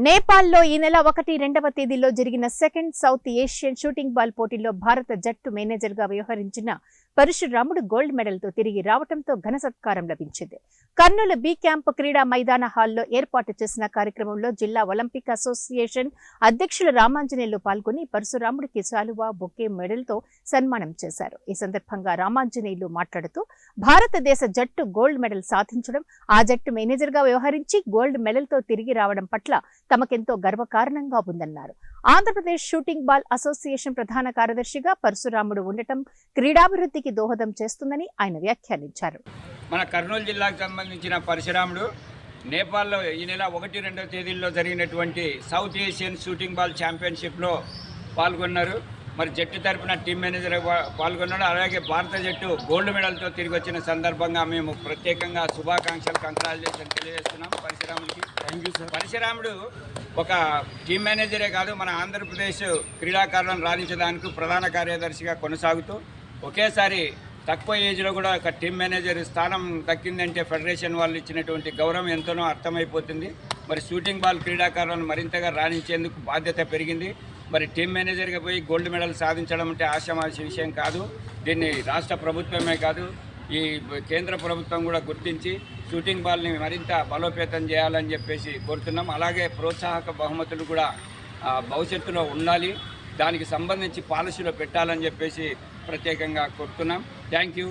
నేపాల్లో ఈ నెల 1-2వ తేదీల్లో జరిగిన second south Asian shooting ball పోటీల్లో భారత జట్టు మేనేజర్గా వ్యవహరించిన పరశురాముడు గోల్డ్ మెడల్తో తిరిగి రావడంతో ఘన సత్కారం లభించింది. కర్నూలు బి క్యాంప్ క్రీడా మైదాన హాల్లో ఏర్పాటు చేసిన కార్యక్రమంలో జిల్లా ఒలింపిక్ అసోసియేషన్ అధ్యక్షులు రామాంజనేయులు పాల్గొని పరశురాముడికి శాలువా, బొకే, మెడల్తో సన్మానం చేశారు. ఈ సందర్భంగా రామాంజనేయులు మాట్లాడుతూ భారతదేశ జట్టు గోల్డ్ మెడల్ సాధించడం, ఆ జట్టు మేనేజర్గా వ్యవహరించి గోల్డ్ మెడల్తో తిరిగి రావడం పట్ల తమకెంతో గర్వకారణంగా ఉందన్నారు. ఆంధ్రప్రదేశ్ షూటింగ్ బాల్ అసోసియేషన్ ప్రధాన కార్యదర్శిగా పరశురాముడు ఉండటం క్రీడాభివృద్ధికి దోహదం చేస్తుందని ఆయన వ్యాఖ్యానించారు. మన కర్నూలు జిల్లాకు సంబంధించిన పరశురాముడు నేపాల్లో ఈ నెల 1-2 తేదీల్లో జరిగినటువంటి సౌత్ ఏషియన్ షూటింగ్ బాల్ ఛాంపియన్షిప్లో పాల్గొన్నారు. మరి జట్టు తరపున టీం మేనేజర్ పాల్గొన్నాడు. అలాగే భారత జట్టు గోల్డ్ మెడల్తో తిరిగి వచ్చిన సందర్భంగా మేము ప్రత్యేకంగా శుభాకాంక్షలు, కంగ్రాచులేషన్ తెలియజేస్తున్నాం పరశురాముడికి. Thank you sir. పరశురాముడు ఒక టీం మేనేజరే కాదు, మన ఆంధ్రప్రదేశ్ క్రీడాకారులను రాణించడానికి ప్రధాన కార్యదర్శిగా కొనసాగుతూ ఒకేసారి తక్కువ ఏజ్లో కూడా ఒక టీం మేనేజర్ స్థానం దక్కిందంటే ఫెడరేషన్ వాళ్ళు ఇచ్చినటువంటి గౌరవం ఎంతనో అర్థమైపోతుంది. మరి షూటింగ్ బాల్ క్రీడాకారులను మరింతగా రాణించేందుకు బాధ్యత పెరిగింది. మరి టీం మేనేజర్గా పోయి గోల్డ్ మెడల్ సాధించడం అంటే ఆషామాషి విషయం కాదు. దీన్ని రాష్ట్ర ప్రభుత్వమే కాదు, ఈ కేంద్ర ప్రభుత్వం కూడా గుర్తించి షూటింగ్ బాల్ని మరింత బలోపేతం చేయాలని చెప్పేసి కోరుతున్నాం. అలాగే ప్రోత్సాహక బహుమతులు కూడా భవిష్యత్తులో ఉండాలి, దానికి సంబంధించి పాలసీలో పెట్టాలని చెప్పేసి ప్రత్యేకంగా కోరుతున్నాం. Thank you.